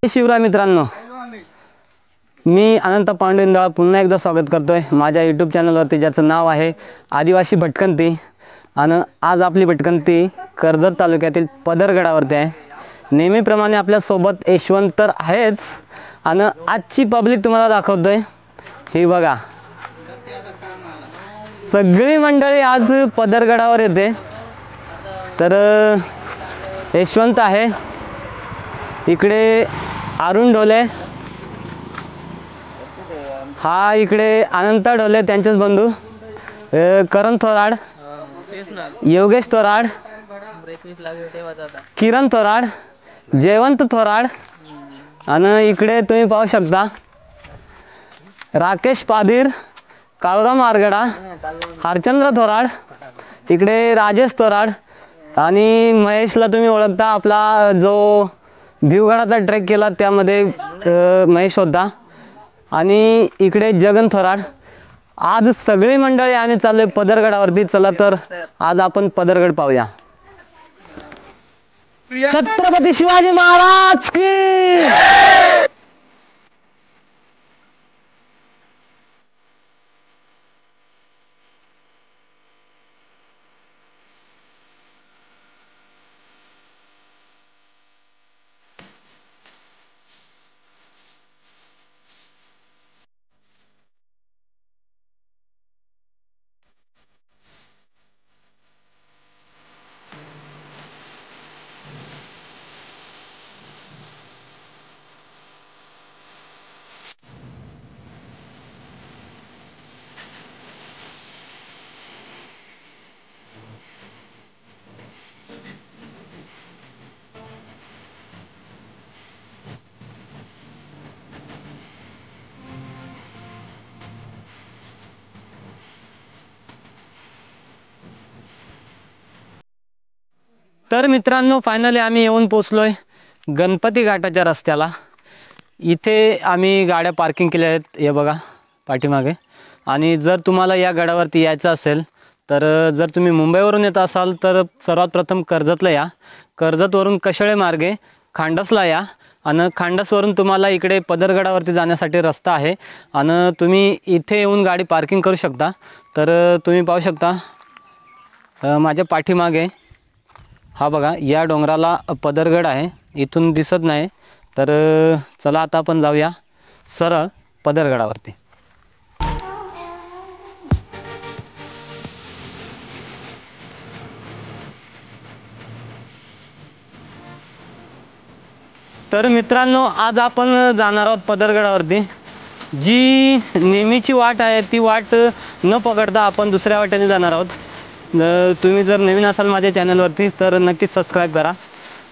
शिवराय मित्रांनो, मी अनंत पांडुरंगाळ पुन्हा एकदा स्वागत करतोय माझ्या यूट्यूब चॅनलवरती, ज्याचं नाव आहे आदिवासी भटकंती. आणि आज आपली भटकंती कर्जत तालुक्यातील पदरगडावरती आहे. नेहमीप्रमाणे आपल्यासोबत यशवंत तर आहेच, आणि आजची पब्लिक तुम्हाला दाखवतोय. ही बघा, सगळी मंडळी आज पदरगडावर येते. तर यशवंत आहे इकडे, अरुण ढोले, हा इकडे अनंत ढोले त्यांचेच बंधू, करण थोराड, योगेश थोराड, किरण थोराड, जयवंत थोराड, आणि इकडे तुम्ही पाहू शकता राकेश पादीर, काळूराम आरगडा, हरचंद्र थोराड, इकडे राजेश थोराड, आणि महेशला तुम्ही ओळखता, आपला जो भिवगडाचा ट्रेक केला त्यामध्ये महेश होता. आणि इकडे जगन थोराड. आज सगळी मंडळी आणि चालले पदरगडावरती. चला तर आज आपण पदरगड पाहूया. छत्रपती शिवाजी महाराज की. तर मित्रांनो, फायनली आम्ही येऊन पोचलोय गणपती घाटाच्या रस्त्याला. इथे आम्ही गाड्या पार्किंग केल्या आहेत, हे बघा पाठीमागे. आणि जर तुम्हाला या गडावरती यायचं असेल तर जर तुम्ही मुंबईवरून येत असाल तर सर्वात प्रथम कर्जतला या. कर्जतवरून कशेळे मार्गे खांडसला या, आणि खांडसवरून तुम्हाला इकडे पदरगडावरती जाण्यासाठी रस्ता आहे. आणि तुम्ही इथे येऊन गाडी पार्किंग करू शकता. तर तुम्ही पाहू शकता माझ्या पाठीमागे, हा बघा, या डोंगराला पदरगड आहे, इथून दिसत नाही. तर चला आता आपण जाऊया सरळ पदरगडावरती. तर मित्रांनो, आज आपण जाणार आहोत पदरगडावरती. जी नेहमीची वाट आहे ती वाट न पकडता आपण दुसऱ्या वाटेने जाणार आहोत. तुम्ही जर नवीन असाल माझ्या चॅनलवरती तर नक्कीच सबस्क्राईब करा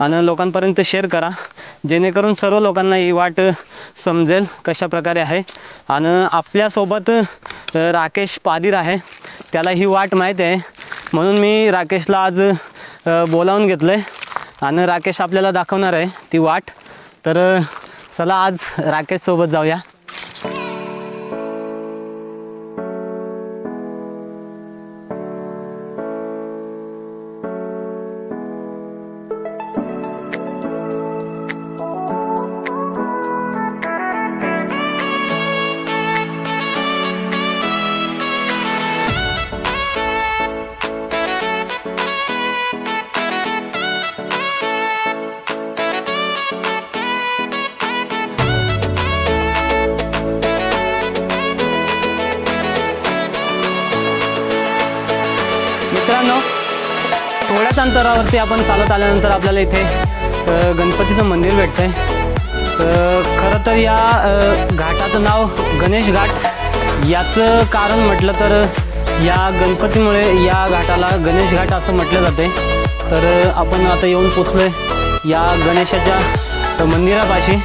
आणि लोकांपर्यंत शेअर करा, जेणेकरून सर्व लोकांना ही वाट समजेल कशा प्रकारे आहे. आणि आपल्यासोबत राकेश पादीर आहे, त्याला ही वाट माहीत आहे, म्हणून मी राकेशला आज बोलावून घेतलं आहे आणि राकेश आपल्याला दाखवणार आहे ती वाट. तर चला आज राकेशसोबत जाऊया. मित्रांनो, थोड्याच अंतरावरती आपण चालत आल्यानंतर आपल्याला इथे गणपतीचं मंदिर भेटतंय. खरं तर या घाटाचं नाव गणेश घाट. याचं कारण म्हटलं तर या गणपतीमुळे या घाटाला गणेश घाट असं म्हटलं जाते. तर आपण आता येऊन पोचलोय या गणेशाच्या मंदिरापाशी.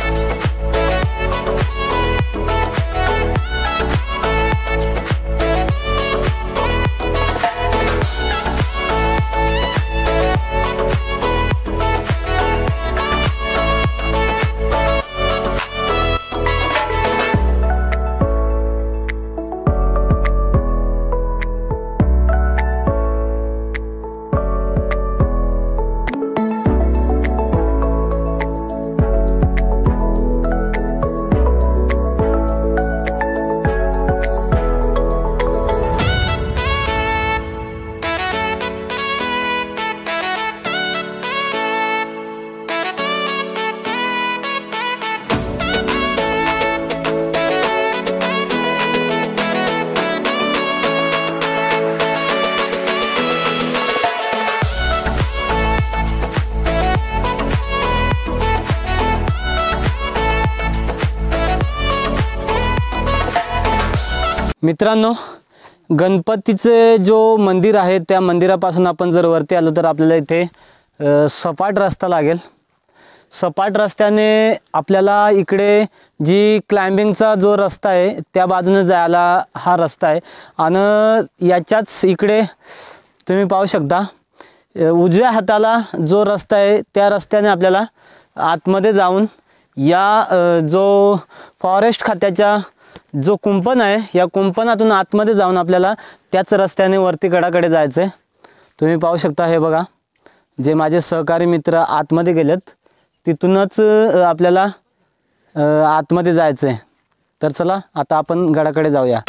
मित्रांनो, गणपतीचे जो मंदिर आहे त्या मंदिरापासून आपण जर वरती आलो तर आपल्याला इथे सपाट रस्ता लागेल। सपाट रस्त्याने आपल्याला इकडे जी क्लाइम्बिंगचा जो रस्ता आहे त्या बाजूने जायला हा रस्ता आहे आणि याच्याच इकडे तुम्ही पाहू शकता उजव्या हाताला जो रस्ता आहे त्या रस्त्याने आपल्याला आतमध्ये जाऊन या जो फॉरेस्ट खात्याच्या जो कुंपण आहे या कुंपणातून आतमध्ये जाऊन आपल्याला त्याच रस्त्याने वरती गडाकडे जायचं आहे। तुम्ही पाहू शकता, हे बघा जे माझे सहकारी मित्र आतमध्ये गेलेत तिथूनच आपल्याला आतमध्ये जायचं आहे। तर चला आता आपण गडाकडे जाऊया।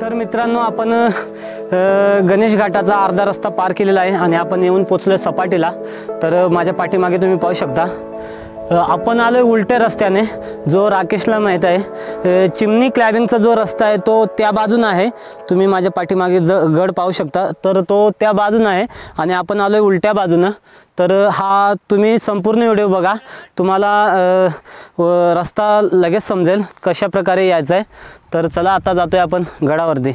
तर मित्रांनो, आपण गणेश घाटाचा अर्धा रस्ता पार केलेला आहे आणि आपण येऊन पोचलोय सपाटीला। तर माझ्या पाठीमागे तुम्ही पाहू शकता आपण आलोय उलट्या रस्त्याने, जो राकेशला माहीत आहे। चिमणी क्लाइम्बिंगचा जो रस्ता आहे तो त्या बाजून आहे, तुम्ही माझ्या पाठीमागे गड पाहू शकता, तर तो त्या बाजून आहे आणि आपण आलोय उलट्या बाजूनं। तर हा तुम्ही संपूर्ण व्हिडिओ बघा, तुम्हाला रस्ता लगेच समजेल कशा प्रकारे यायचं आहे। तर चला आता जातोय आपण गडावरती।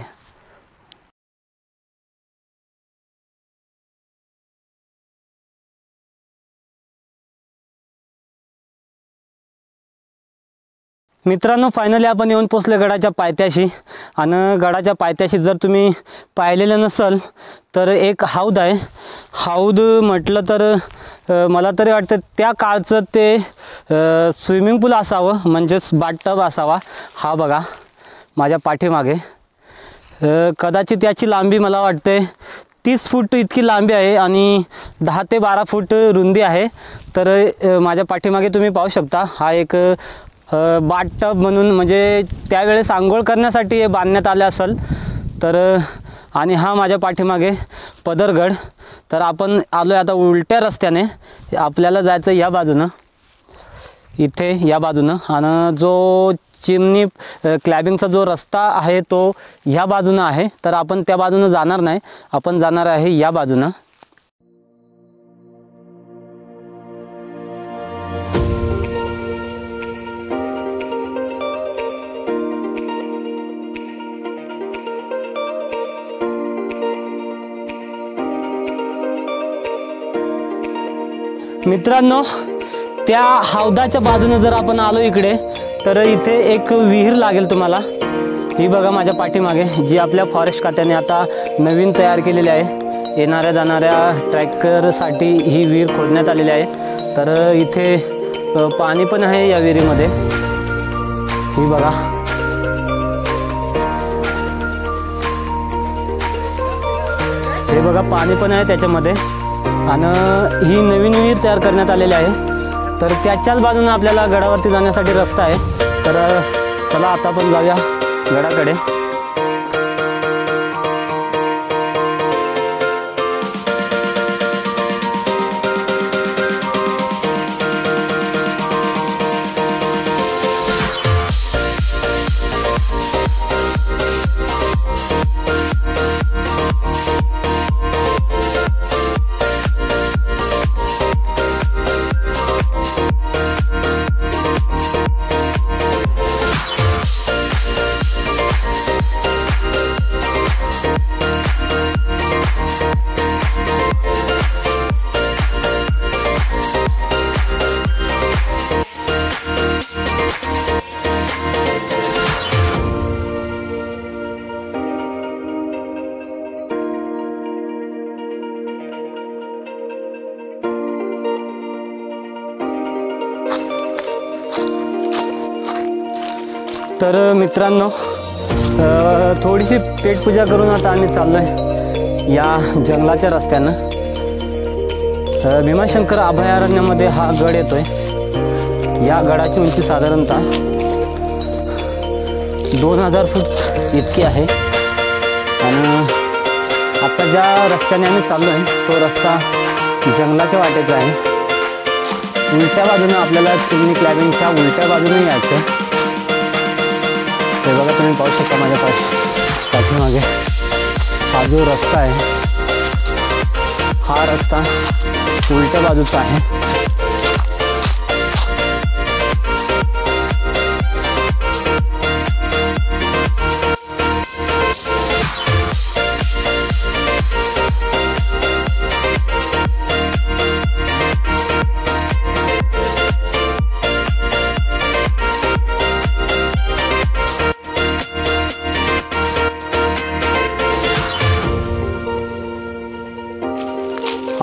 मित्रांनो, फायनली आपण येऊन पोचले गडाच्या पायथ्याशी आणि गडाच्या पायथ्याशी जर तुम्ही पाहिलेलं नसेल तर एक हौद आहे। हौद म्हटलं तर मला तरी वाटतं त्या काळचं ते स्विमिंग पूल असावं, म्हणजेच बाथटब असावा। हा बघा माझ्या पाठीमागे कदाचित याची लांबी मला वाटते 30 फूट इतकी लांबी आहे आणि 10 ते 12 फूट रुंदी आहे। तर माझ्या पाठीमागे तुम्ही पाहू शकता हा एक बाथटब म्हणून, म्हणजे त्यावेळेस आंघोळ करण्यासाठी हे बांधण्यात आले असेल। तर आणि हा माझ्या पाठीमागे पदरगड। तर आपण आलोय आता उलट्या रस्त्याने, आपल्याला जायचं या बाजूनं, इथे या बाजूनं, आणि जो चिमणी क्लाइम्बिंगचा जो रस्ता आहे तो ह्या बाजूनं आहे। तर आपण त्या बाजूनं जाणार नाही, आपण जाणार आहे या बाजूनं। मित्रांनो, त्या हौदाच्या बाजूने जर आपण आलो इकडे तर इथे एक विहीर लागेल तुम्हाला। ही बघा माझ्या पाठीमागे, जी आपल्या फॉरेस्ट खात्याने आता नवीन तयार केलेली आहे। येणाऱ्या जाणाऱ्या ट्रॅकरसाठी ही विहीर खोदण्यात आलेली आहे। तर इथे पाणी पण आहे या विहिरीमध्ये, ही बघा। हे बघा पाणी पण आहे त्याच्यामध्ये आणि ही नवीन विहीर तयार करण्यात आलेली आहे। तर त्याच्याच बाजूने आपल्याला गडावरती जाण्यासाठी रस्ता आहे। तर चला आता आपण जाऊया गडाकडे। तर मित्रांनो, थोडीशी पेटपूजा करून आता आम्ही चाललोय या जंगलाच्या रस्त्यानं. भीमाशंकर अभयारण्यामध्ये हा गड येतोय. या गडाची उंची साधारणतः 2000 फूट इतकी आहे. आणि आता ज्या रस्त्याने आम्ही चाललो आहे तो रस्ता जंगलाच्या वाटेचा आहे. उलट्या बाजूने आपल्याला चिमणी क्लाइम्बिंगच्या उलट्या बाजूने यायचं आहे. हे बघा तुम्ही पाहू शकता माझ्या पाठीमागे हा जो रस्ता आहे हा रस्ता उलट्या बाजूचा आहे.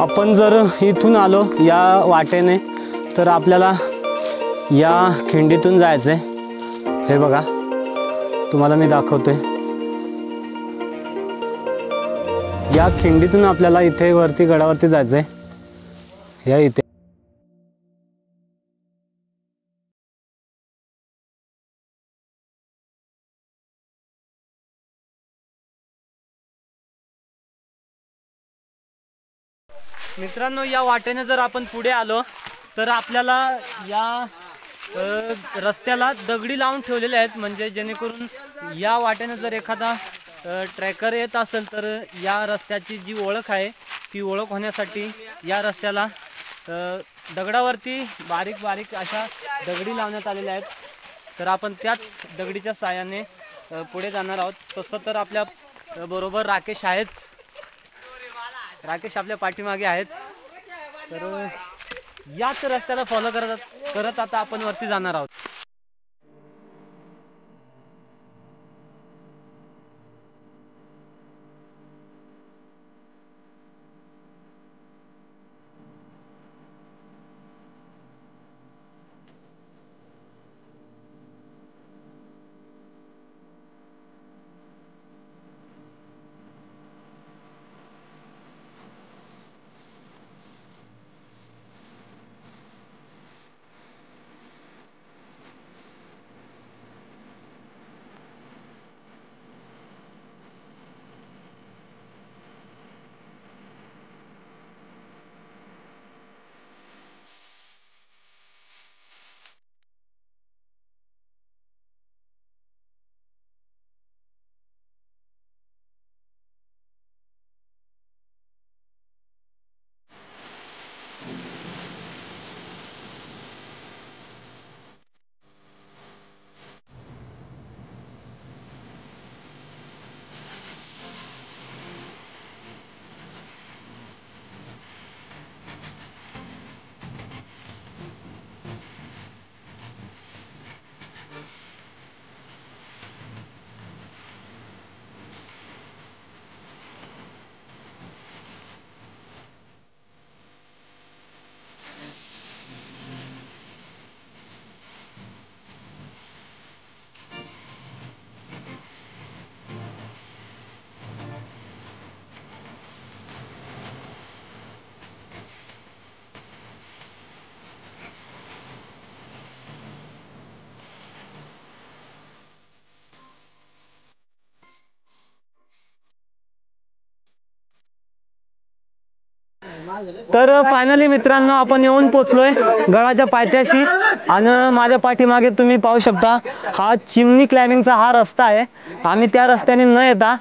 आपण जर इथून आलो या वाटेने तर आपल्याला या खिंडीतून जायचं आहे. हे बघा तुम्हाला मी दाखवतोय. या खिंडीतून आपल्याला इथे वरती गडावरती जायचं आहे. या इथे मित्रांनो या वाटेने जर आपण पुढे आलो तर आपल्याला या रस्त्याला दगडी लावून ठेवलेले आहेत. म्हणजे जेणेकरून या वाटेने जर एखादा ट्रॅकर येत असेल तर या रस्त्याची जी ओळख आहे ती ओळख होण्यासाठी या रस्त्याला दगडावरती बारीक बारीक अशा दगडी लावण्यात आलेल्या आहेत. तर आपण त्याच दगडीच्या साहाय्याने पुढे जाणार आहोत. तसं तर आपल्या बरोबर राकेश आहेच. राकेश आपल्या पाठीमागे आहेच. तर याच रस्त्याला फॉलो करत आता आपण वरती जाणार आहोत. तर फायनली मित्रांनो आपण येऊन पोचलोय गडाच्या पायथ्याशी. आणि माझ्या पाठीमागे तुम्ही पाहू शकता हा चिमणी क्लाइम्बिंगचा हा रस्ता आहे. आम्ही त्या रस्त्याने न येता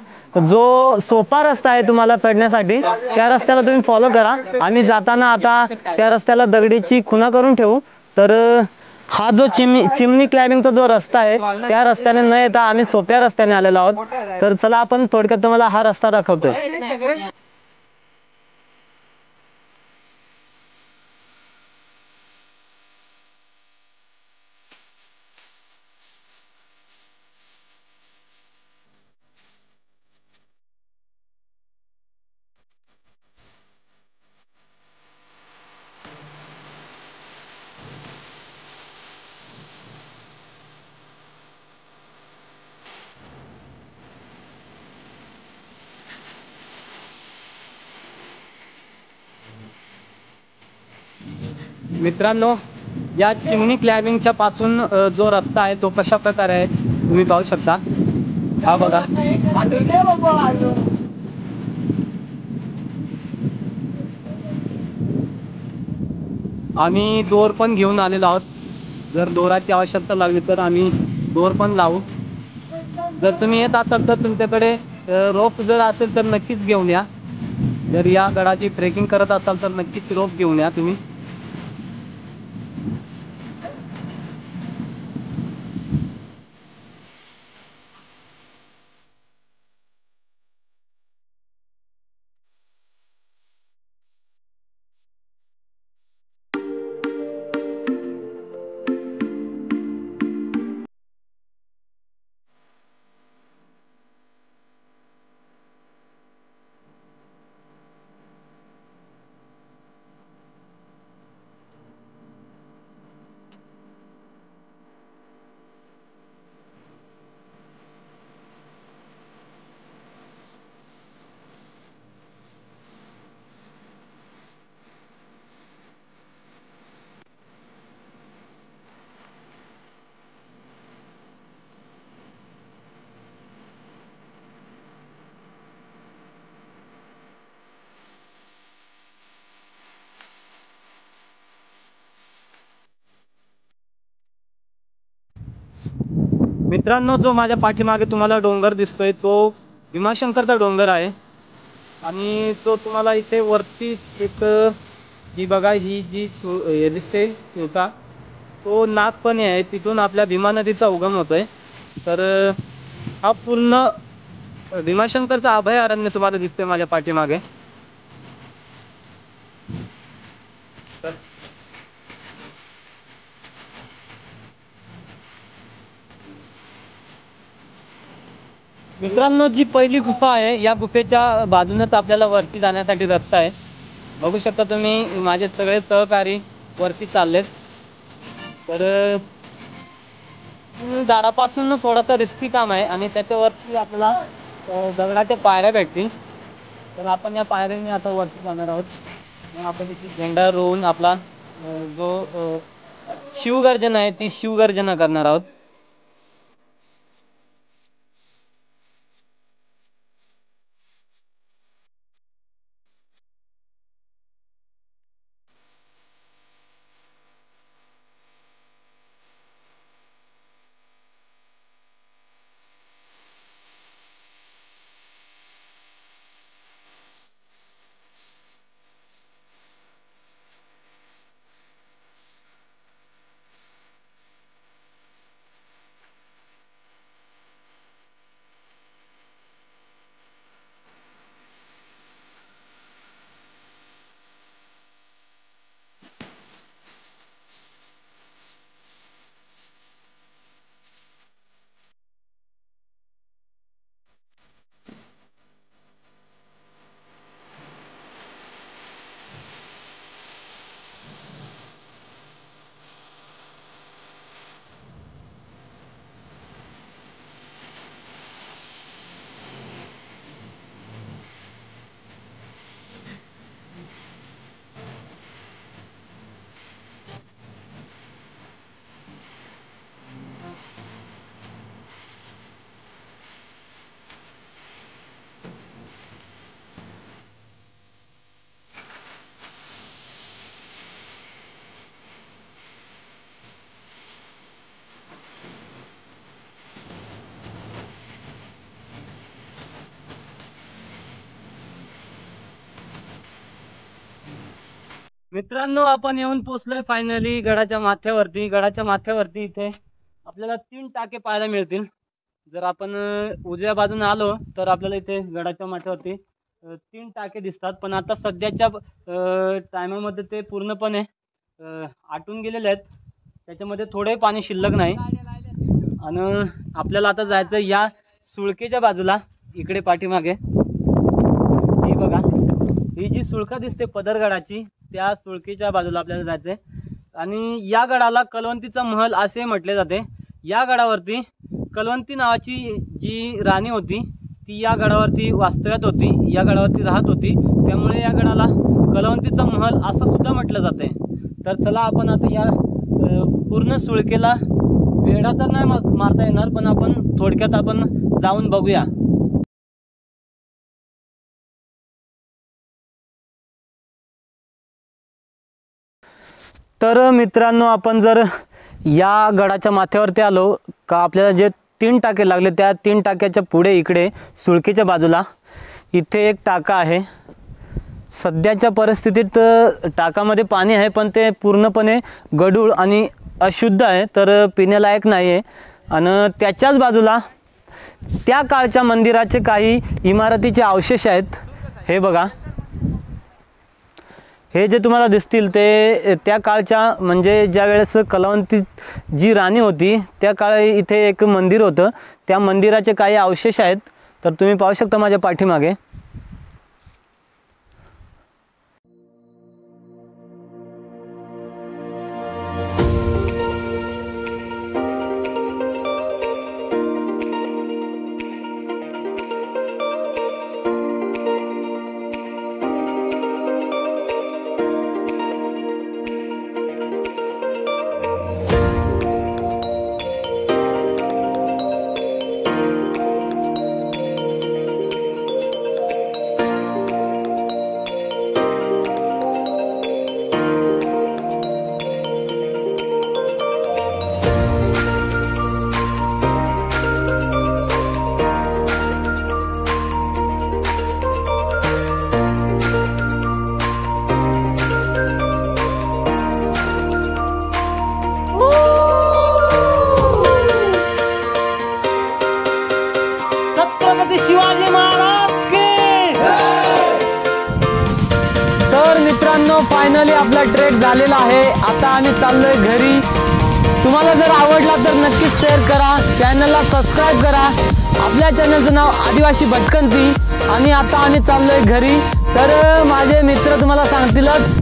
जो सोपा रस्ता आहे तुम्हाला चढण्यासाठी त्या रस्त्याला तुम्ही फॉलो करा. आम्ही जाताना आता त्या रस्त्याला दगडीची खुणा करून ठेवू. तर हा जो चिमणी क्लाइम्बिंगचा जो रस्ता आहे त्या रस्त्याने न येता आम्ही सोप्या रस्त्याने आलेलो आहोत. तर चला आपण थोडक्यात तुम्हाला हा रस्ता दाखवतोय. मित्रांनो, या चिमणी क्लाइम्बिंगच्या पासून जो रस्ता आहे तो कशा प्रकारे आहे तुम्ही पाहू शकता. हा बघा. आम्ही दोर पण घेऊन आलेलो आहोत. जर दोराची आवश्यकता लागली तर आम्ही दोर पण लावू. जर तुम्ही येत असाल तर तुमच्याकडे रोप जर असेल तर नक्कीच घेऊन या. जर या गडाची ट्रेकिंग करत असाल तर नक्कीच रोप घेऊन या तुम्ही. मित्रांनो, जो माझ्या पाठीमागे तुम्हाला डोंगर दिसतोय तो भीमाशंकरचा डोंगर आहे. आणि तो तुम्हाला इथे वरती एक ही बघा, ही जी दिसते होता तो नागपणी आहे. तिथून आपल्या भीमा नदीचा उगम होतोय. तर हा पूर्ण भीमाशंकरचा अभयारण्य तुम्हाला दिसतोय माझ्या पाठीमागे. मित्रांनो, जी पहिली गुफा आहे या गुफेच्या बाजूनच आपल्याला वरती जाण्यासाठी रस्ता आहे. बघू शकता तुम्ही, माझे सगळे सहकारी वरती चाललेत. तर झाडापासून थोडासा रिस्की काम आहे आणि त्याच्यावरती आपल्याला दगडाच्या पायऱ्या भेटतील. तर आपण या पायऱ्याने आता वरती जाणार आहोत. मग आपण इथे झेंडा रोवून आपला जो शिवगर्जना आहे ती शिवगर्जना करणार आहोत. मित्रांनो, आपण येऊन पोहोचलोय फायनली गडाच्या माथ्यावरती. गडाच्या माथ्यावरती इथे आपल्याला 3 टाके पाहायला मिळतील. जर आपण उजव्या बाजूने आलो तर आपल्याला इथे गडाच्या माथ्यावरती 3 टाके दिसतात. पण आता सध्याच्या टायमामध्ये ते पूर्णपणे आटून गेलेले आहेत. त्याच्यामध्ये थोडे पाणी शिल्लक नाही. आणि आपल्याला आता जायचं या सुळकेच्या बाजूला. इकडे पाठीमागे ही बघा, ही जी सुळका दिसते पदरगडाची त्या सुळकेच्या बाजूला आपल्याला जायचंय. आणि या गडाला कलवंतीचा महल असे म्हटले जाते. या गडावरती कलवंती नावाची जी राणी होती ती या गडावरती वास्तव्यात होती, या गडावरती राहत होती. त्यामुळे या गडाला कलवंतीचा महल असं सुद्धा म्हटलं जाते. तर चला आपण आता या पूर्ण सुळकेला वेढा तर नाही मारता येणार, पण आपण थोडक्यात आपण जाऊन बघूया। तर मित्रांनो, आपण जर या गडाच्या माथ्यावरती आलो का आपल्याला जे 3 टाके लागले, त्या 3 टाक्याच्या पुढे इकडे सुळकेच्या बाजूला इथे एक टाका आहे। सध्याच्या परिस्थितीत टाकामध्ये पाणी आहे, पण ते पूर्णपणे गढूळ आणि अशुद्ध आहे, तर पिण्यालायक नाही आहे। आणि त्याच्याच बाजूला त्या काळच्या मंदिराचे काही इमारतीचे अवशेष आहेत। हे बघा, हे जे तुम्हाला दिसतील ते त्या काळच्या, म्हणजे ज्या वेळेस कलावंती जी राणी होती त्या काळी इथे एक मंदिर होतं, त्या मंदिराचे काही अवशेष आहेत। तर तुम्ही पाहू शकता माझ्या पाठीमागे। शिवाजी महाराज की। तर मित्रांनो, फायनली आपला ट्रेक झालेला आहे। आता आम्ही चाललोय घरी। तुम्हाला जर आवडला तर नक्कीच शेअर करा, चॅनलला सबस्क्राईब करा। आपल्या चॅनलचं नाव आदिवासी भटकंती। आणि आता आम्ही चाललोय घरी। तर माझे मित्र तुम्हाला सांगतीलच,